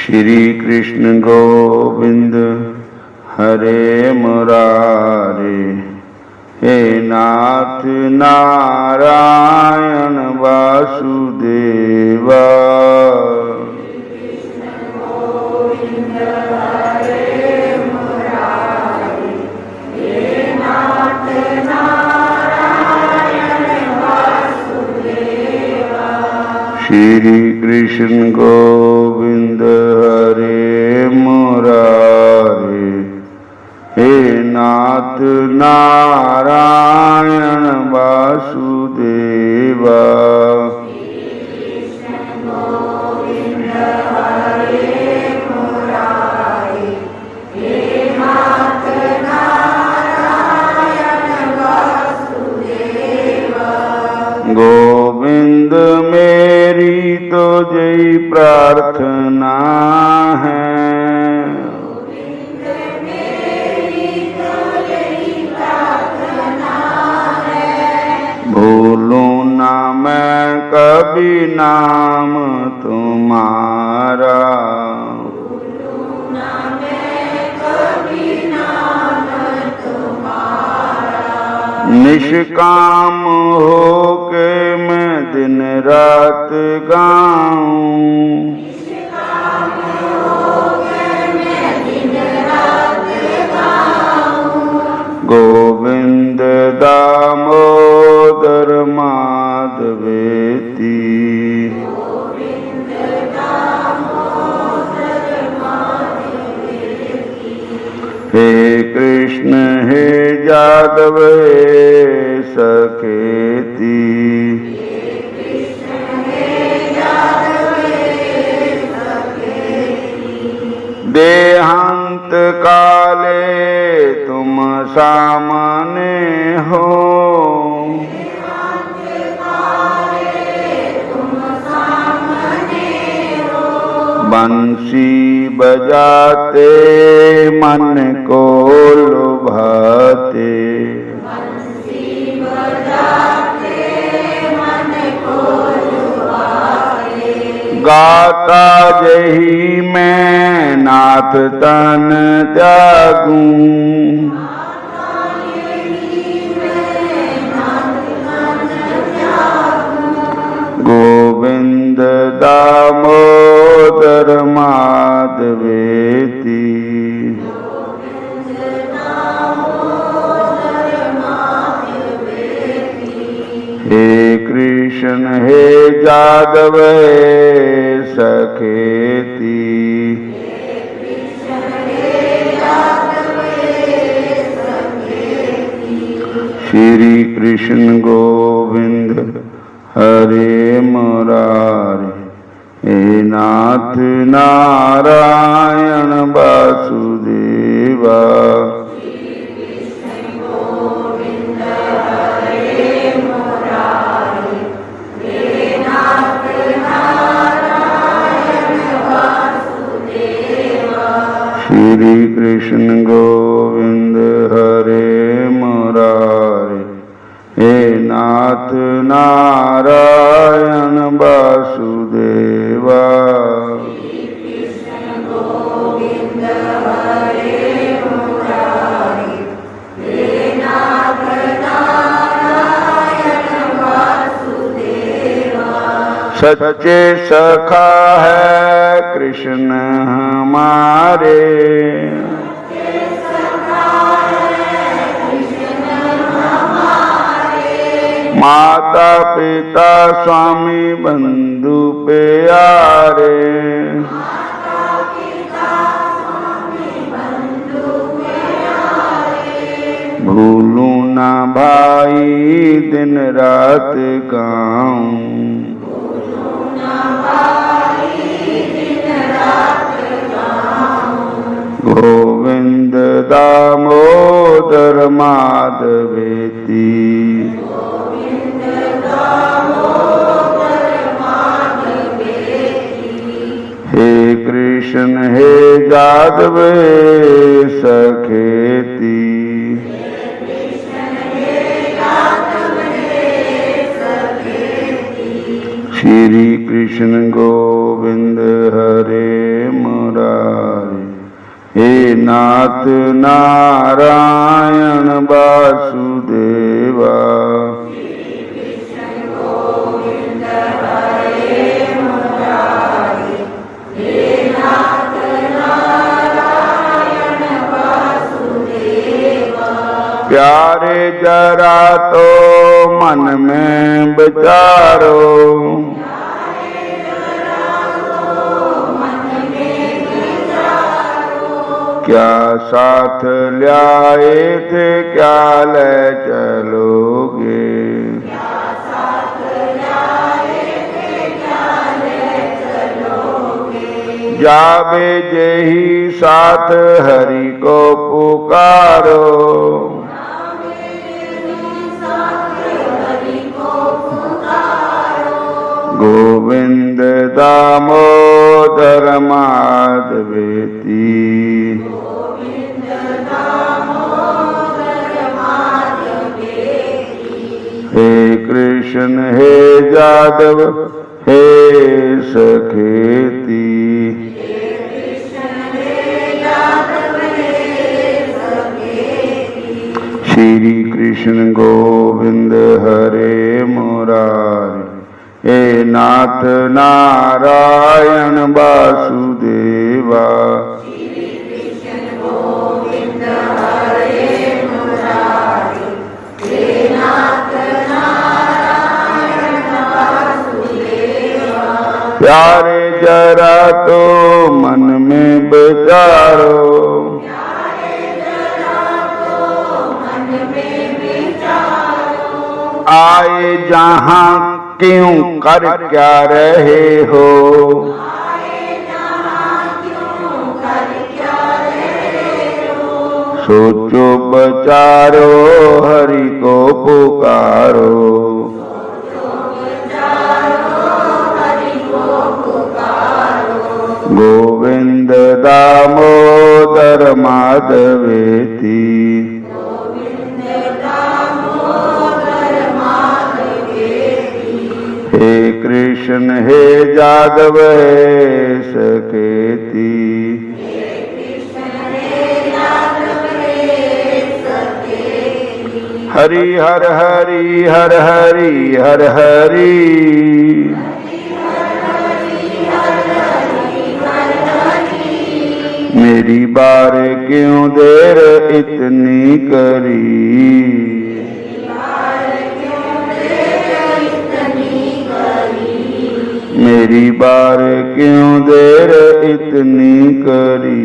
श्री कृष्ण गोविंद हरे मुरारे। हे नाथ नारायण वासुदेवा। श्री कृष्ण गोविंद हरे मुरारे। हे नाथ नारायण वासुदेवा। गोविंद मेरी तो जय प्रार्थना है। भूलूं ना मैं कभी नाम तुम्हारा। निष्काम होके मैं दिन रात गाऊं। गोविंद दामोदर माधवेति। हे कृष्ण हे जादव हे सखेति। देहांत काले तुम सामने हो। बंसी बजाते मन को लुभाते। गाता जही मैं नाथ तन त्यागूं। गोविंद दामोदर माधवेति। हे कृष्ण हे जादव हे सखेति। श्री कृष्ण गोविंद हरे मुरारे। हे नाथ नारायण वासुदेवा। श्री कृष्ण गोविंद हरे मुरारे। हे नाथ नारायण वासुदेवा। सच्चे सखा है कृष्ण हमारे। माता पिता स्वामी बंधु प्यारे। भूलूं ना भाई दिन रात गाऊं। गोविंद दामोदर माधवेति। हे कृष्ण हे जादव हे सखेति। श्री कृष्ण गोविंद हरे नाथ नारायण वासुदेवा। प्यारे जरा तो मन में विचारो, क्या साथ ल्याए थे क्या ले चलोगे। जावे जेही साथ हरि को पुकारो, गोविंद दामोदर माधवेति। हे कृष्ण हे जादव हे सखेति। श्री कृष्ण गोविंद हरे मुरारी, हे नाथ नारायण वासुदेवा। प्यारे जरा तो मन में विचारो, आए जहाँ क्यों कर क्या रहे हो। सोचो बचारो हरि को पुकारो, गोविंद दामोदर माधवेति। हे कृष्ण हे जादव हे सखेति। हरि हर हरि हर हरि हर हरि, मेरी बार क्यों देर इतनी करी। मेरी बार क्यों देर इतनी करी।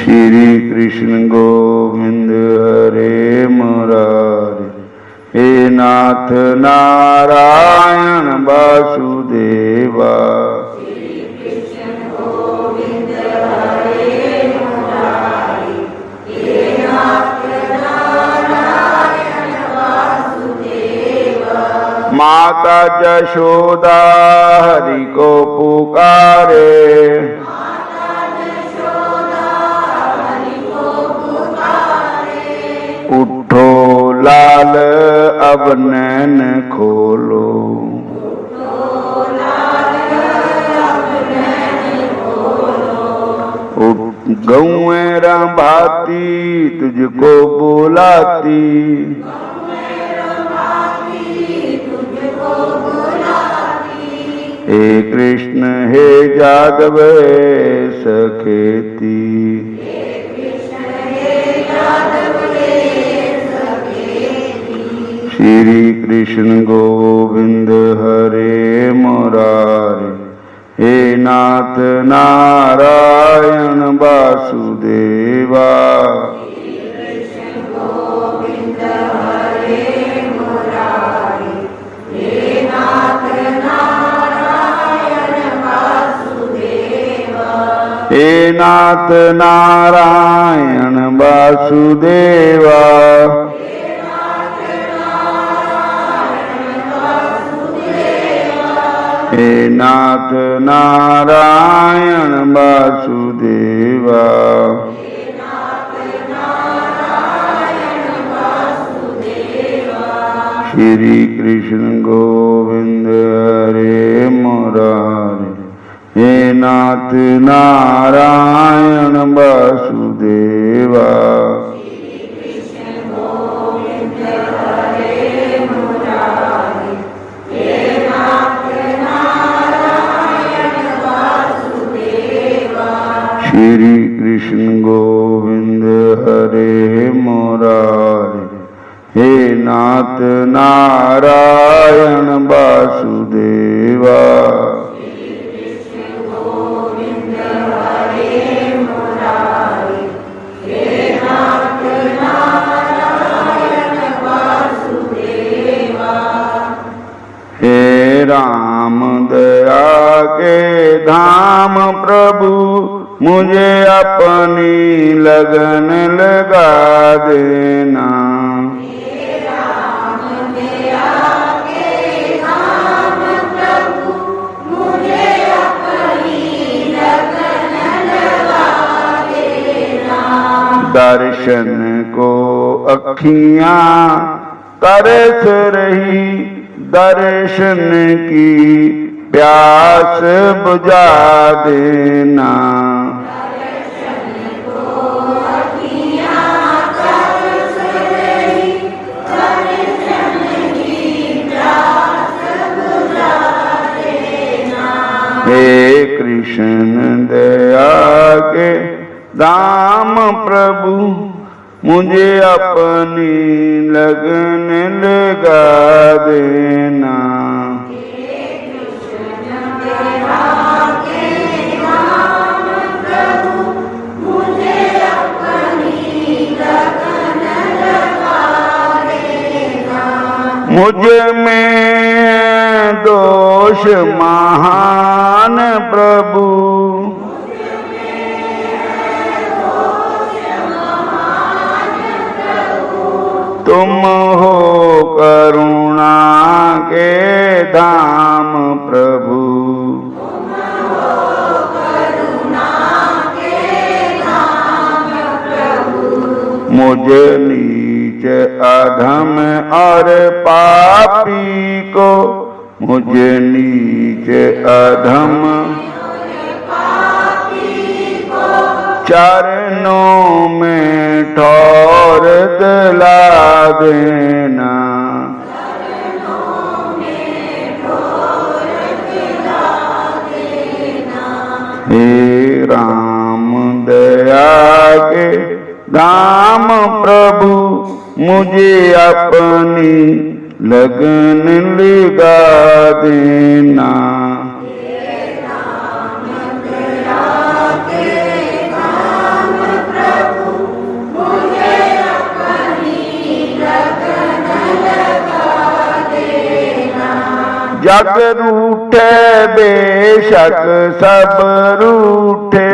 श्री कृष्ण गोविंद हरे मुरारी, हे नाथ नारायण वासुदेवा। माता जशोदा हरि को पुकारे, उठो लाल अब नैन खोलो। गौएरा भाती तुझको बुलाती, हे कृष्ण हे जादव हे सखेति। श्री कृष्ण गोविंद हरे मुरारी, हे नाथ नारायण वासुदेवा। हे नाथ नारायण वासुदेवा। हे नाथ नारायण वासुदेवा। श्री कृष्ण गोविंद हरे मुरारी। हे नाथ नारायण वासुदेवा। श्री कृष्ण गोविंद हरे मुरारी। हे नाथ नारायण वासुदेवा। हे राम दया के धाम प्रभु मुझे अपनी लगन लगा देना। हे राम दया के धाम प्रभु मुझे अपनी लगन लगा देना। दर्शन को अखियां तरस रही, दर्शन की प्यास बुझा देना। दर्शन को अखियां तरस रही, दर्शन की प्यास बुझा देना। हे कृष्ण दया के धाम प्रभु मुझे अपनी लगन लगा देना। मुझ में दोष महान प्रभु, तुम हो करुणा के धाम प्रभु। मुझे नीच अधम और पापी को, मुझे नीच अधम चरणों में ठौर दिला देना। हे राम दया के धाम प्रभु मुझे अपनी लगन लगा देना। जग रूठे बेशक सब रूठे,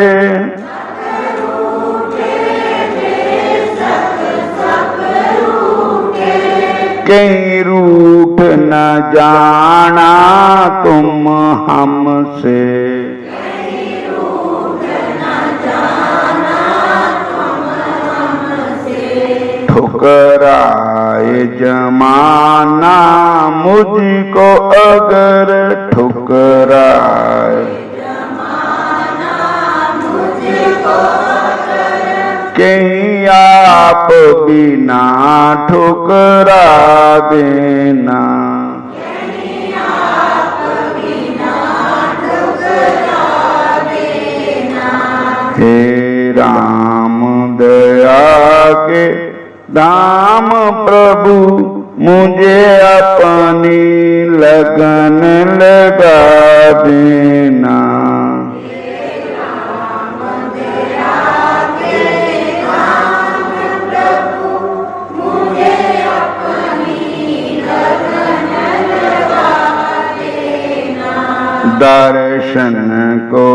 कहीं रूठ न जाना तुम हमसे। ठुकराए जमाना मुझको अगर, ठुकराए कहीं आप बिना ठुकरा देना। हे राम दया के धाम प्रभु मुझे अपनी लगन लगा देना। दर्शन को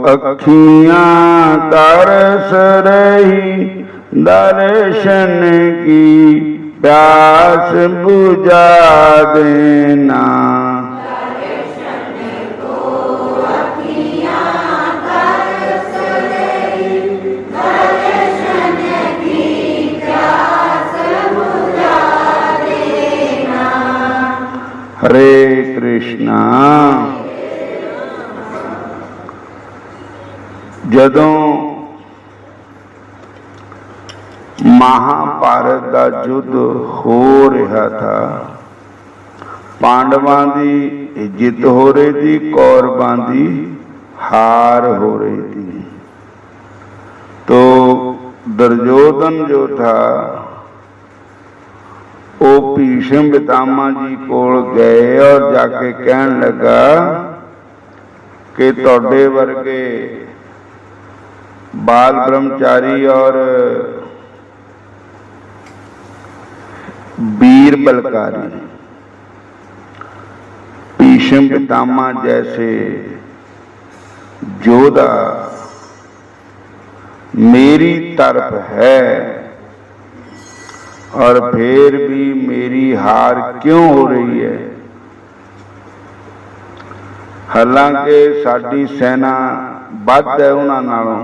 अखियां तरस रही, दर्शन की प्यास बुझा देना। हरे कृष्णा जदों महाभारत का युद्ध हो रहा था, पांडवां की जित हो रही थी, कौरवां की हार हो रही थी। तो दुर्योधन जो था वो भीष्म पितामह जी कोल गए और जाके कहन लगा कि तोड़े वर्गे बाल ब्रह्मचारी और वीर बलकारी भीष्म पितामह जैसे योद्धा मेरी तरफ है और फिर भी मेरी हार क्यों हो रही है? हालांकि साडी सेना वध है उन्हां नालों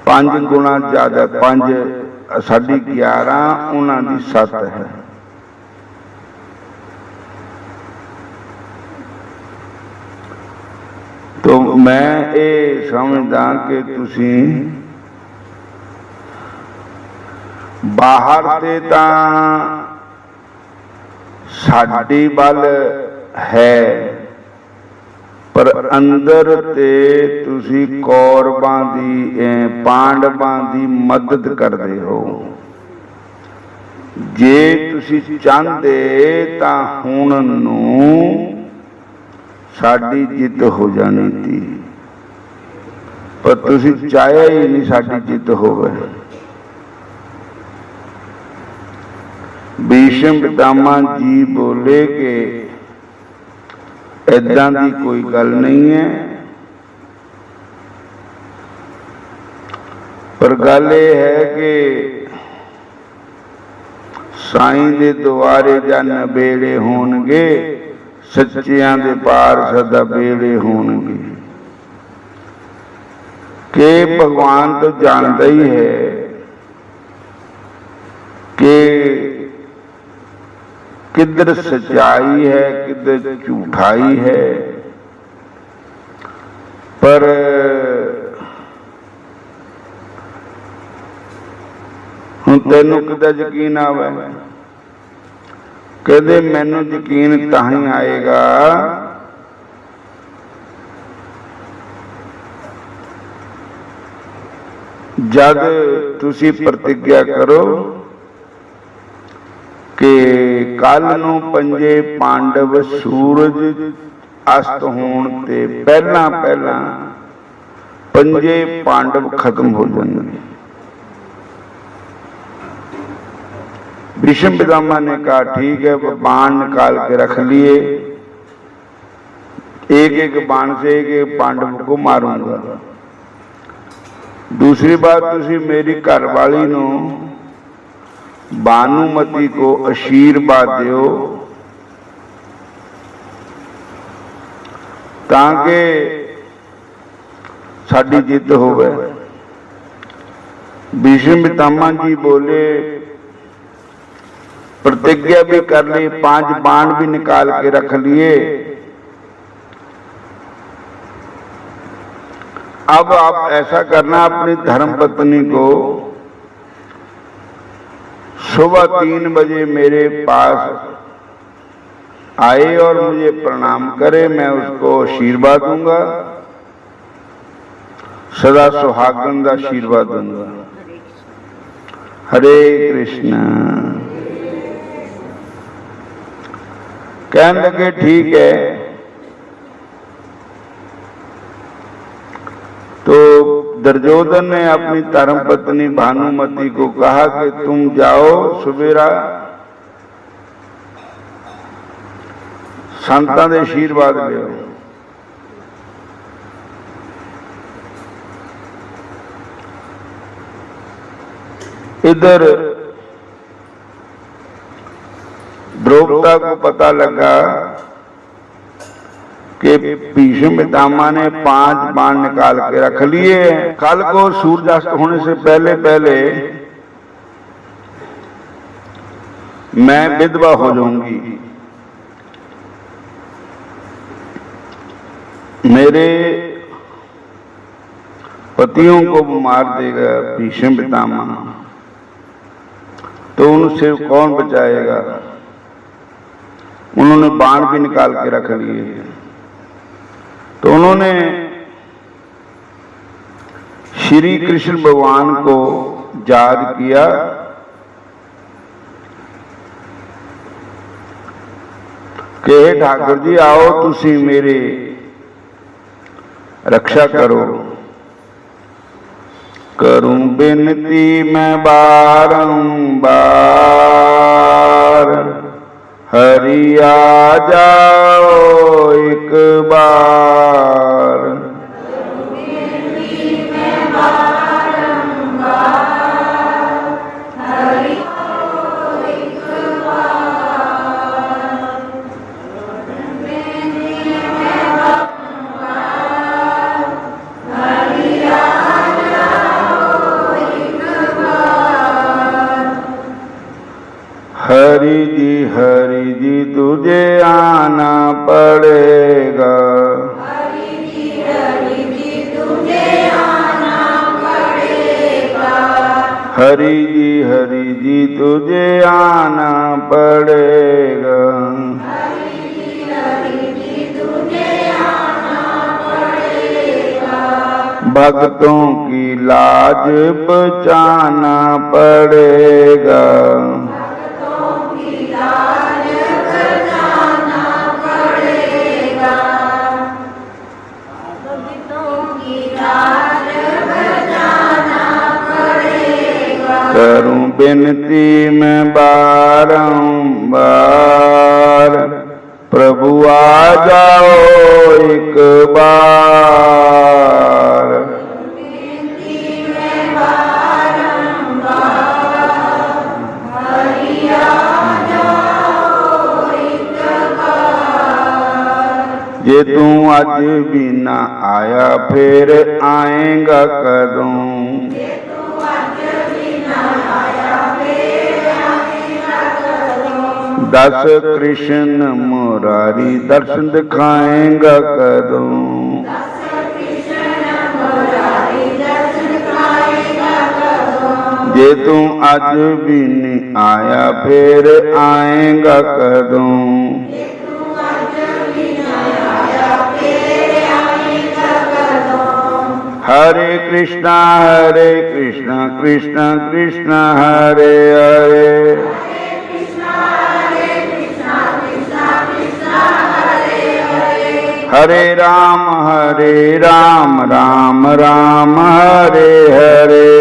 5 गुना ज्यादा, 5 साडी 11 उन्हां दी 7 है। तो मैं ये समझदा कि तुसी बाहर से तां साडी बल है, पर अंदर ते तुसी कौरवां दी पांडवां दी मदद करदे हो। जे तुसी चाहते तां हुण नूं साडी जित हो जानी थी, पर तुसी चाहया ही नहीं साडी जित होवे। भीष्म पितामह जी बोले कि ऐदां दी कोई गल नहीं है, पर गल यह है कि साईं दे द्वारे जा नबेड़े होणगे, सच्चियां दे पार सदा बेड़े होणगे। कि भगवान तो जानता ही है कि किधर सच्चाई है किधर झूठाई है, पर हुण तैनूं किधर यकीन आवे? कहते मैनूं यकीन तां ही आएगा जद तुसी प्रतिज्ञा करो कि कल नूं 5 पांडव सूरज अस्त होण ते पहला पहला 5 पांडव खत्म हो जाएंगे। भीष्म पितामह ने कहा ठीक है, बाण निकाल के रख लिए, एक एक बाण से एक एक पांडव को मारूंगा। दूसरी बात, तुसी मेरी घरवाली नूं भानुमती को आशीर्वाद दियो ताकि साडी जित होवे। भीष्म पितामह जी बोले प्रतिज्ञा भी कर ली, 5 बाण भी निकाल के रख लिए, अब आप ऐसा करना अपनी धर्मपत्नी को सुबह 3 बजे मेरे पास आए और मुझे प्रणाम करे, मैं उसको आशीर्वाद दूंगा, सदा सुहागन का आशीर्वाद दूंगा। हरे कृष्ण। कहने लगे ठीक है। तो दुर्योधन ने अपनी धर्मपत्नी भानुमती को कहा कि तुम जाओ सवेरा संतां दे आशीर्वाद ले। इधर द्रौपदा को पता लगा कि भीष्म पितामह ने 5 बाण निकाल के रख लिए, कल को सूर्यास्त होने से पहले पहले मैं विधवा हो जाऊंगी। मेरे पतियों को मार देगा भीष्म पितामह, तो उनसे कौन बचाएगा? उन्होंने बाण भी निकाल के रख लिए। तो उन्होंने श्री कृष्ण भगवान को याद किया कि हे ठाकुर जी, आओ तुसी मेरे रक्षा करो। करूं बेनती मैं बारंबार, हरि आ जाओ एक बार। हरि जी तुझे आना पड़ेगा। हरि जी तुझे आना पड़ेगा। हरि जी तुझे आना पड़ेगा। हरि जी तुझे आना पड़ेगा। भक्तों की लाज बचाना पड़ेगा। करूं बेनती मैं बारंबार, प्रभु आ जाओ एक बार। जे तू अज भी ना आया फिर आएगा कदों। दस कृष्ण मुरारी दर्शन दिखाएगा कदों। जे तू अज भी नहीं आया फिर आएगा कदों। हरे कृष्णा कृष्ण कृष्ण हरे हरे, हरे राम राम राम हरे हरे।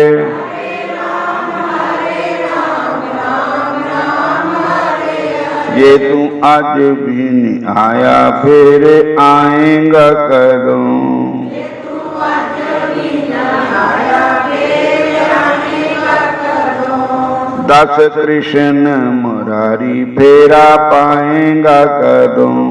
ये तू आज भी नहीं आया फिर आएगा कदों। दस कृष्ण मुरारी फेरा पाएगा कदों।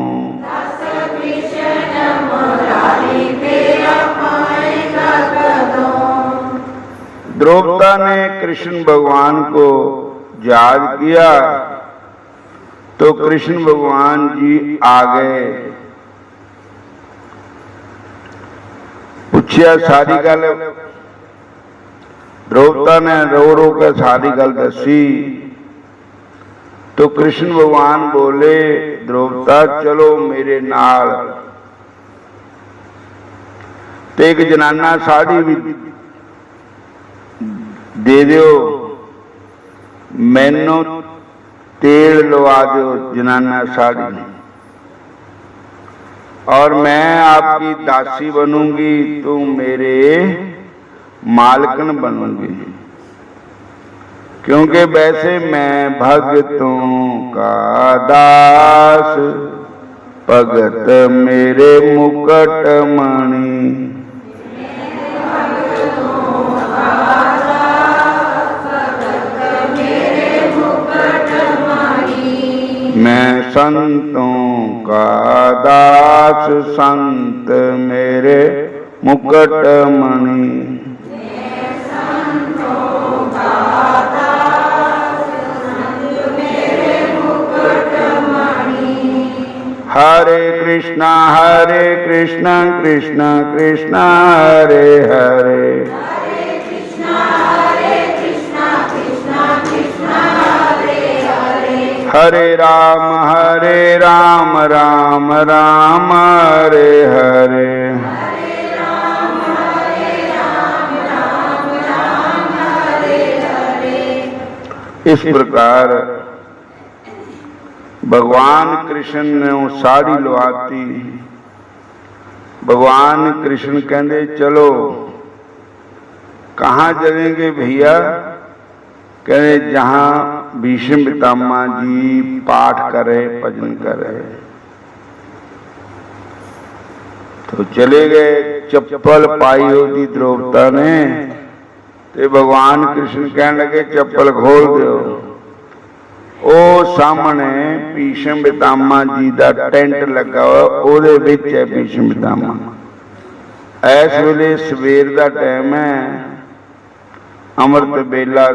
द्रौपदा ने कृष्ण भगवान को याद किया तो कृष्ण भगवान जी आ गए। पूछया सारी गल, द्रौपदा ने रो रो के सारी गल दसी तो कृष्ण भगवान बोले, द्रौपदा चलो मेरे नाल। ते एक जनाना साड़ी भी दे दियो, मैनू तेल लवा दो जनाना साड़ी, और मैं आपकी दासी बनूंगी, तू मेरे मालकन बनूंगी। क्योंकि वैसे मैं भक्तों का दास, भगत मेरे मुकुट मणि। मैं संतों का दास, संत मेरे मुकुट मणि। हरे कृष्णा कृष्ण कृष्ण हरे हरे, कृष्ण कृष्ण कृष्ण हरे हरे, हरे राम राम राम हरे हरे। इस प्रकार भगवान कृष्ण ने वो साड़ी लवाती। भगवान कृष्ण कहते चलो कहाँ चलेंगे भैया? कहते जहाँ भीष्म पितामह जी पाठ करे भजन करे। तो चले गए। चप्पल पाई होती द्रौपदा ने ते भगवान कृष्ण कहने लगे चप्पल खोल दो। ओ सामने भीष्म पितामह जी का टेंट लगा हुआ, ओदे विच है भीष्म पितामह। इस वेले सवेर का टाइम है, अमृत बेला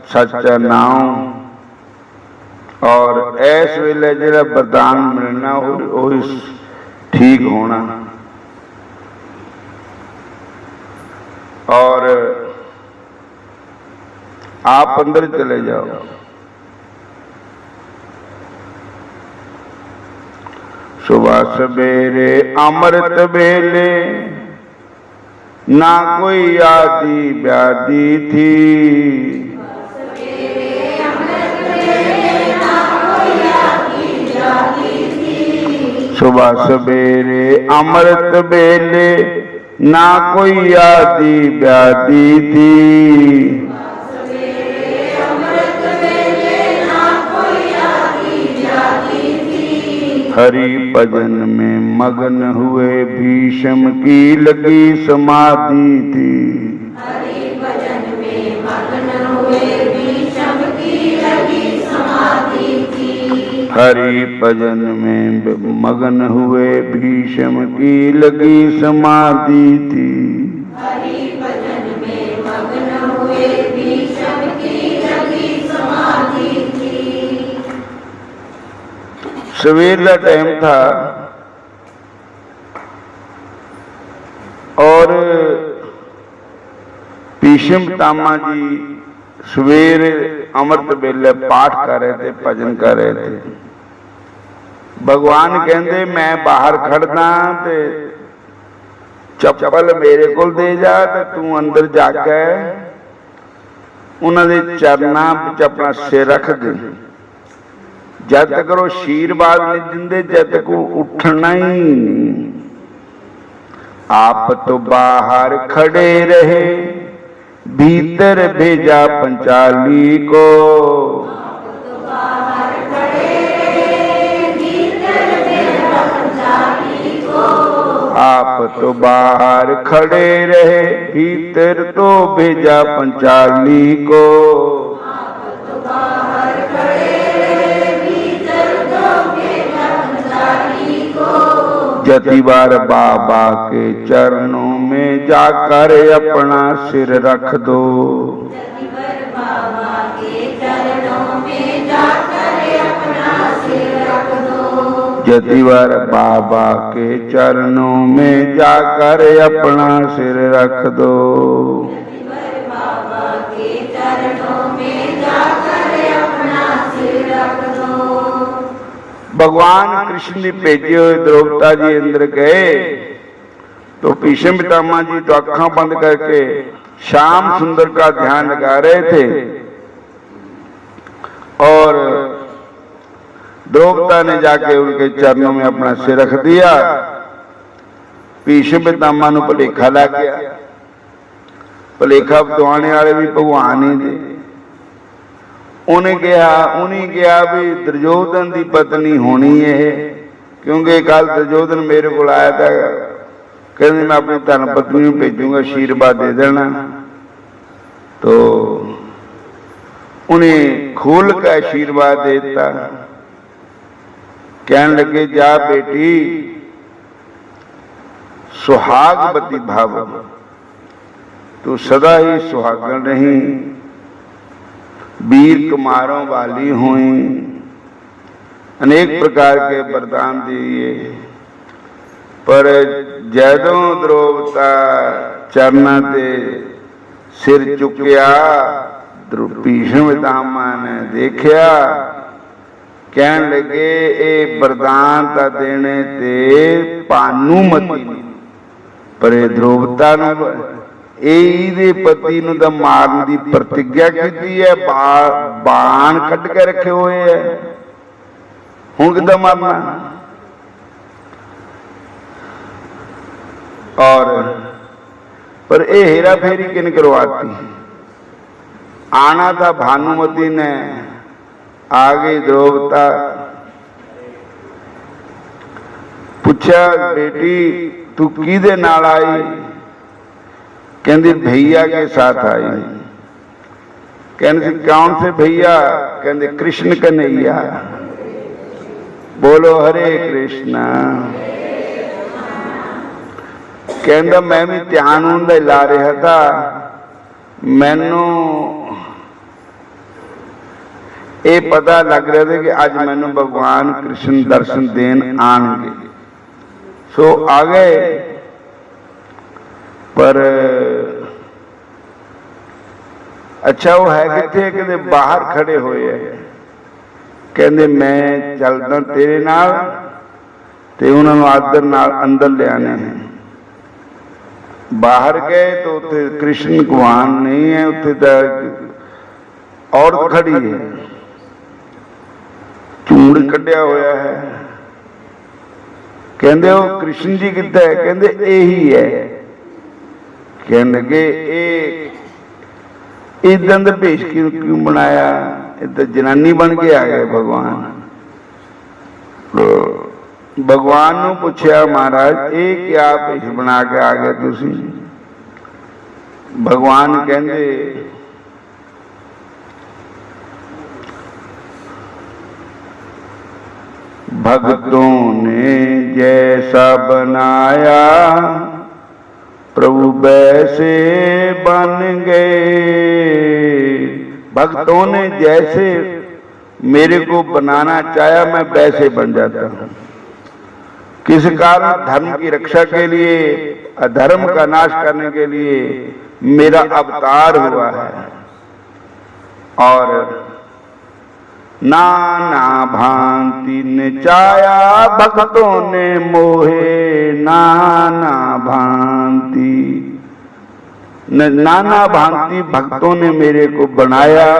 सच्चा नाम, और इस वेले जिहड़ा वरदान मिलना वो ठीक होना। और आप अंदर चले जाओ। सुबह सवेरे अमृत बेले ना कोई आदि व्याधि थी, सुबह सवेरे अमृत बेले ना कोई आदि व्याधि थी, हरि भजन में मगन हुए भीष्म की लगी समाधि थी, हरि भजन में मगन हुए भीष्म की लगी समाधि थी, हरि भजन में मगन हुए भीष्म की लगी समाधि थी, हरि भजन में मगन हुए भीष्म की लगी समाधि थी। सवेर का टाइम था और भीष्म पितामह जी सवेर अमृत बेले पाठ कर रहे थे, भजन कर रहे थे। भगवान कहते मैं बाहर खड़ना ते चप्पल मेरे को दे जा, ते तू अंदर जाके उन्होंने चरणों विच अपना सिर रख दे। जब तक वो आशीर्वाद नहीं देंगे जब तक वो उठना ही नहीं। आप तो बाहर खड़े रहे भीतर भेजा पंचाली को, आप तो बाहर खड़े रहे भीतर तो भेजा पंचाली को, जतिवार बाबा के चरणों में जाकर अपना सिर रख दो, जतिवार बाबा के चरणों में जाकर अपना सिर रख दो, जतिवार बाबा के चरणों में जाकर अपना सिर रख दो, जतिवार बाबा के चरणों में जाकर अपना सिर रख दो। भगवान कृष्ण ने भेजे हुए द्रौपदा जी अंदर गए तो भीष्म पितामह जी तो अखा बंद करके श्याम सुंदर का ध्यान लगा रहे थे और द्रौपदा ने जाके उनके चरणों में अपना सिर रख दिया। भीष्म पितामह नूं भुलेखा लग गया। भुलेखा बतवाने वाले भी भगवान ही थे। उन्हें कहा भी दुर्योधन की पत्नी होनी है, क्योंकि कल दुर्योधन मेरे को आया था, कहते मैं अपनी धर्म पत्नी को भेजूंगा, आशीर्वाद दे देना। तो उन्हें खोल का आशीर्वाद देता। कहने लगे जा बेटी सुहागवती भाव, तू सदा ही सुहागन रही, वीर कुमारों वाली हुई, अनेक प्रकार के वरदान दिए, पर जदों द्रौपदा चरना ते सिर चुकिया, भीष्म पितामह ने देखिया, कहन लगे ये वरदान ता देने ते भानुमती नूं, पर द्रौपदा नूं ਇਹਦੇ पति ਨੂੰ ਤਾਂ ਮਾਰਨ ਦੀ ਪ੍ਰਤਿਗਿਆ ਕੀਤੀ ਹੈ, ਬਾਣ ਕੱਢ ਕੇ ਰੱਖੇ ਹੋਏ ਹੈ, ਹੁਣ ਕਿੱਦਾਂ ਮਾਰਨਾ। और पर ये हेरा फेरी किन करवाती, आना था भानुमती ने, आ गई द्रौपदा, पूछा बेटी तू किहदे नाल आई, कहती भैया के साथ आई। कहते कौन से भैया, कहते कृष्ण कन्हैया। बोलो हरे कृष्णा। कहता मैं भी ध्यान उनका ला रहा था, मैनू ये पता लग रहा था कि अज मैनू भगवान कृष्ण दर्शन देन आएंगे, सो आ गए। पर अच्छा वो है किथे, कहते बाहर खड़े हुए है, कहते मैं चलदा तेरे नाल, ते उन्होंने आदर नाल अंदर ले आने हैं। बाहर गए तो उत्थे कृष्ण भगवान नहीं है, उत्थे तो औरत खड़ी है, झूड़ कढ़िया होया है। कहते वो कृष्ण जी कित्थे है, कहते यही है। कहने लगे इदां दा भेष क्यों बनाया, ये तो जनानी बन के आ गए भगवान। भगवान नूं पुछया महाराज ये क्या भेष बना के आ गए तुसीं। भगवान कहंदे भक्तों ने जैसा बनाया प्रभु वैसे बन गए। भक्तों ने जैसे मेरे को बनाना चाहा मैं वैसे बन जाता हूं। किस कारण, धर्म की रक्षा के लिए, अधर्म का नाश करने के लिए मेरा अवतार हुआ है। और नाना भांति नचाया भक्तों ने मोहे, नाना भांति नाना भांति भक्तों ने मेरे को बनाया,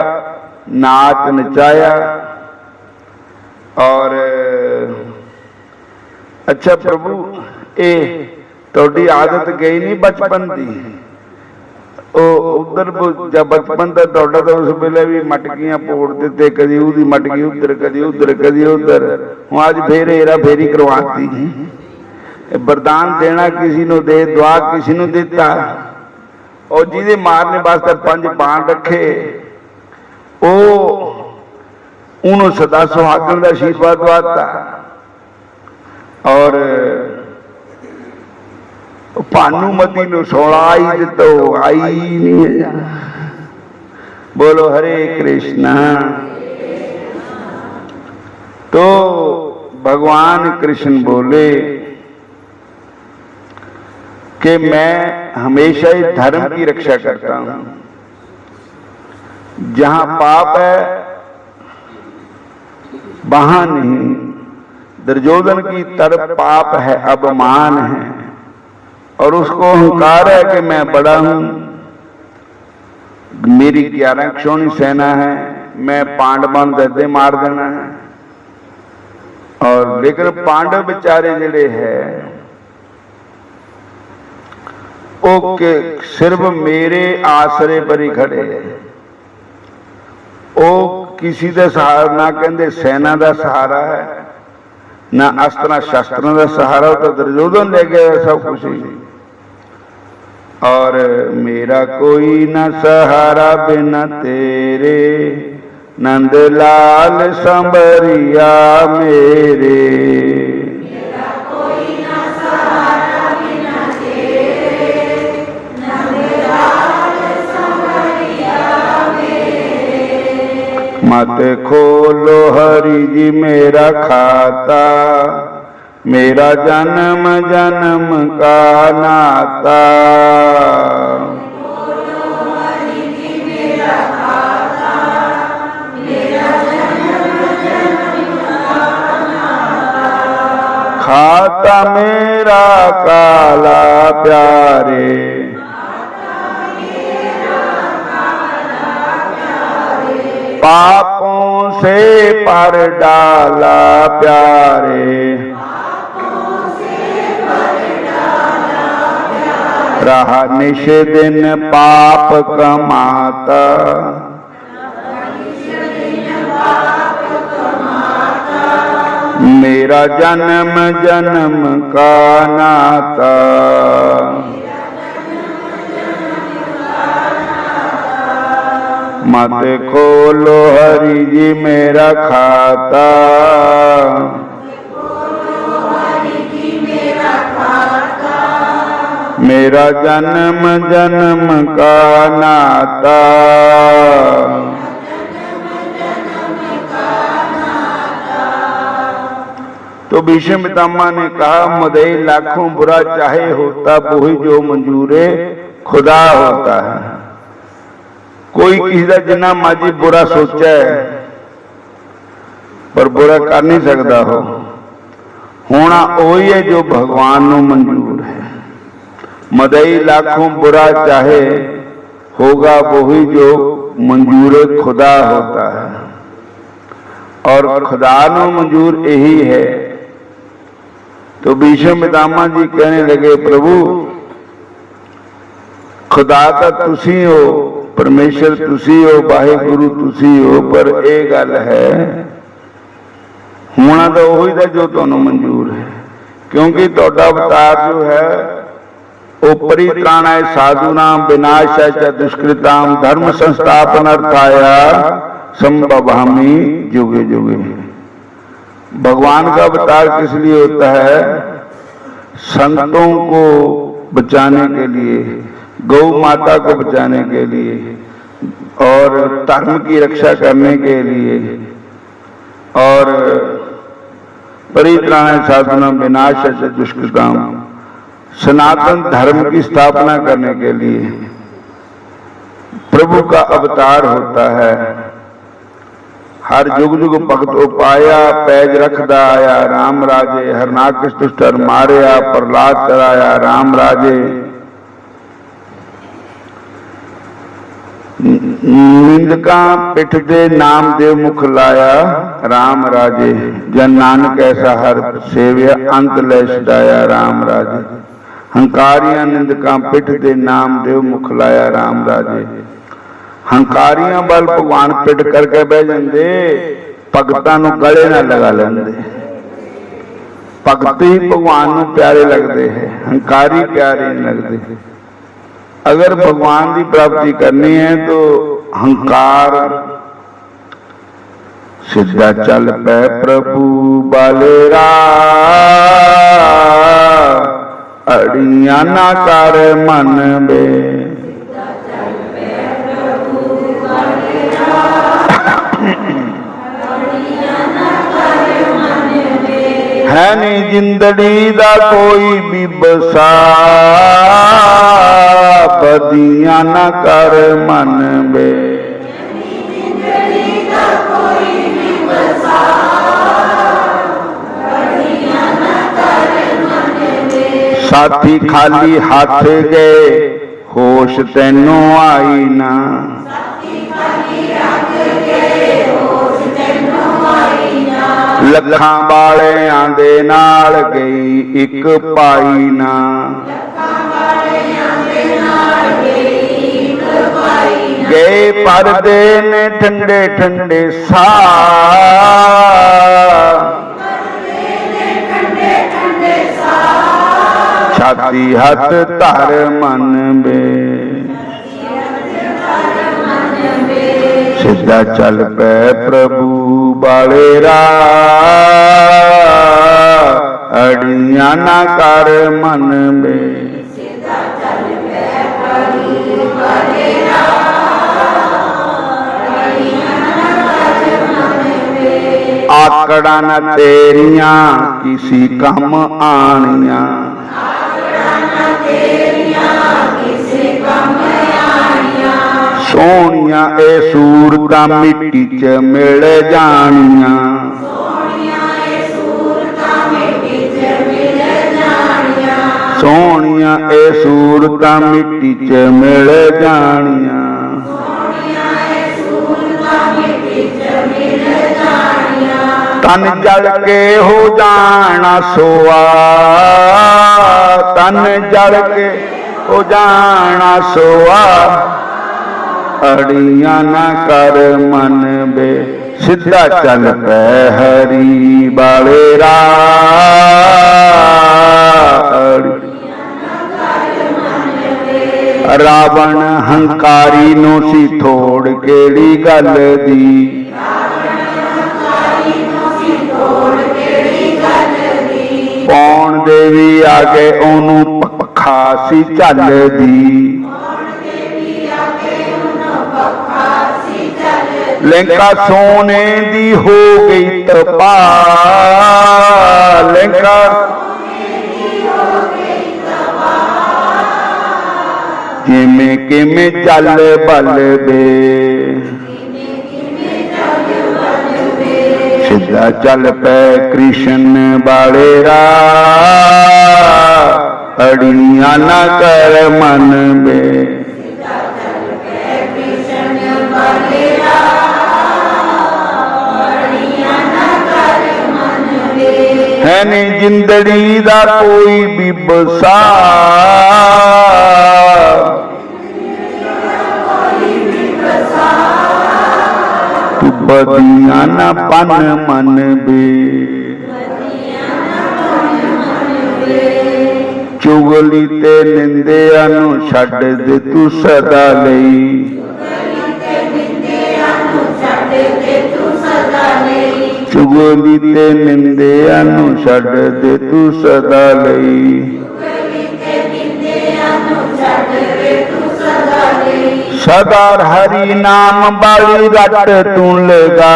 नाच नचाया। और अच्छा प्रभु ये थोड़ी आदत गई नहीं बचपन की, उधर जब बचपन तक तो उस वेले भी मटकियां पोड़ देते, कदी उदी मटकी उधर कदी उधर कदी उधर। हूँ अज फिर हेरा फेरी करवाती। वरदान देना किसी को दे, दुआ किसी को दिता, और जिसे मारने वास्ते 5 बाण रखे उन्होंने सदा सुहागन का आशीर्वाद दवाता। और भानुमती ने 16 आई तो आई नहीं है। बोलो हरे कृष्णा। तो भगवान कृष्ण बोले कि मैं हमेशा ही धर्म की रक्षा करता हूं। जहां पाप है वहां नहीं। दुर्योधन की तरफ पाप है, अपमान है, और उसको अहंकार है कि मैं बड़ा हूं, मेरी 11 क्षोणी सेना है, मैं पांडवां दे मार देना है। और लेकिन पांडव बेचारे जड़े है वो के सिर्फ मेरे आसरे पर ही खड़े है। वो किसी का सहारा ना, कहते सेना का सहारा है, ना अस्त्र शस्त्रों का सहारा। तो दुर्योधन ले गया सब कुछ ही। और मेरा कोई न सहारा बिना तेरे, नंदलाल संबरिया मेरे। मेरा कोई न सहारा बिना तेरे, नंदलाल संबरिया मेरे। मत खोलो हरि जी मेरा खाता, मेरा जन्म जन्म का नाता। खाता मेरा काला प्यारे, पापों से पर डाला प्यारे, रहा निश दिन पाप कमाता, मेरा जन्म जन्म का नाता। मत खोलो हरि जी मेरा खाता, मेरा जन्म जन्म का नाता। तो भीष्म पितामह ने कहा, मदई लाखों बुरा चाहे होता, वही जो मंजूरे खुदा होता है। कोई किसी का जिन्ना मर्जी बुरा सोचा है पर बुरा कर नहीं सकता हो, होना वही है जो भगवान को मंजूर है। मदई लाखों बुरा चाहे होगा, वही जो मंजूर खुदा होता है और खुदा नो मंजूर यही है। तो भीष्म पितामह जी कहने लगे, प्रभु खुदा तो तुसी हो, परमेश्वर तुसी हो, वाहिगुरु तुसी हो, पर यह गल है होना तो वही था जो तुहानू मंजूर है। क्योंकि तुहाडा अवतार जो है वो परित्राणाय साधूनाम विनाशाय च दुष्कृताम धर्म संस्थापनार्थाय संभवामि जुगे जुगे। भगवान का अवतार किस लिए होता है? संतों को बचाने के लिए, गौ माता को बचाने के लिए और धर्म की रक्षा करने के लिए और परित्राणाय साधूनाम विनाशाय च दुष्कृताम सनातन धर्म की स्थापना करने के लिए प्रभु का अवतार होता है। हर जुग जुग भगत उपाया, पैज रखदा आया राम राजे, हरनाकश दुष्टर मारिया, प्रहलाद कराया राम राजे। निंदका पिठ दे नाम देव मुख लाया राम राजे, जन नानक ऐसा हर सेव्या अंत ले छुड़ाया राम राजे। हंकारियां निंदका पिठ दे नाम देव मुख लाया राम राजे। हंकारियां बल भगवान पिट करके बह जाते, भगतां नूं गले ना लगा लेंदे। भगत ही भगवान नूं प्यारे लगते हैं, हंकारी प्यारे नहीं लगते। अगर भगवान की प्राप्ति करनी है तो हंकार सीधा चल पै प्रभु बालेरा, अड़ियां ना कर मन बे। है नी जिंदड़ी दा कोई भी बसा, बदियां ना कर मन बे। साथी खाली हाथ गए, होश तैनू आई ना। लखां वालियां दे नाल गई एक पाई ना। गए परदे ने ठंडे ठंडे सा, छाती हथ धर मन बे। सीधा चल पै प्रभु बालेरा, अड़ियां ना कर मन बे। आकड़ा न तेरिया किसी कम आनिया। सोनिया ए सूरतां मिट्टी च मिल जानिया। सोनिया ए सूरतां मिट्टी च मिल जानिया। तन जल के हो जाना सोआ, तन जल के हो जाना सोआ। अड़िया न कर मन बे सीधा चल पै हरी बाले रावण हंकारी नो सी थोड़ केड़ी गल दी। पौन देवी आगे ओनू पखा सी चल दी। लंका सोने दी हो गई तपा, लंका जिमें किमें चल बल बे, सीधा चल पे कृष्ण बाले अड़िया न कर मन बे। है नी जिंदड़ी दा कोई भी बसा, तू बदिया न पन मन बे। चुगली ते निंदिया नू छड्ड दे तू सदा लई। चुगली ते निंदिया नू छड्ड दे तू सदा लई। सदा हरि नाम बाली रट तू लगा,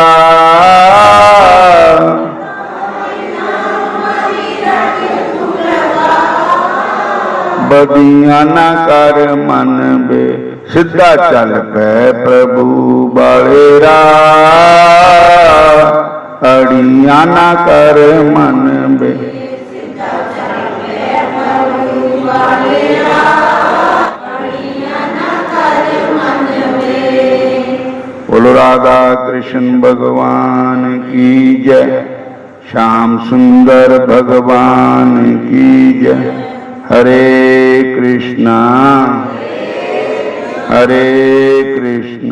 बदिया न कर मन बे सीधा चल पै प्रभु बाले अड़िया न कर मन बे। बोलो राधा कृष्ण भगवान की जय, श्याम सुंदर भगवान की जय। हरे कृष्णा हरे कृष्ण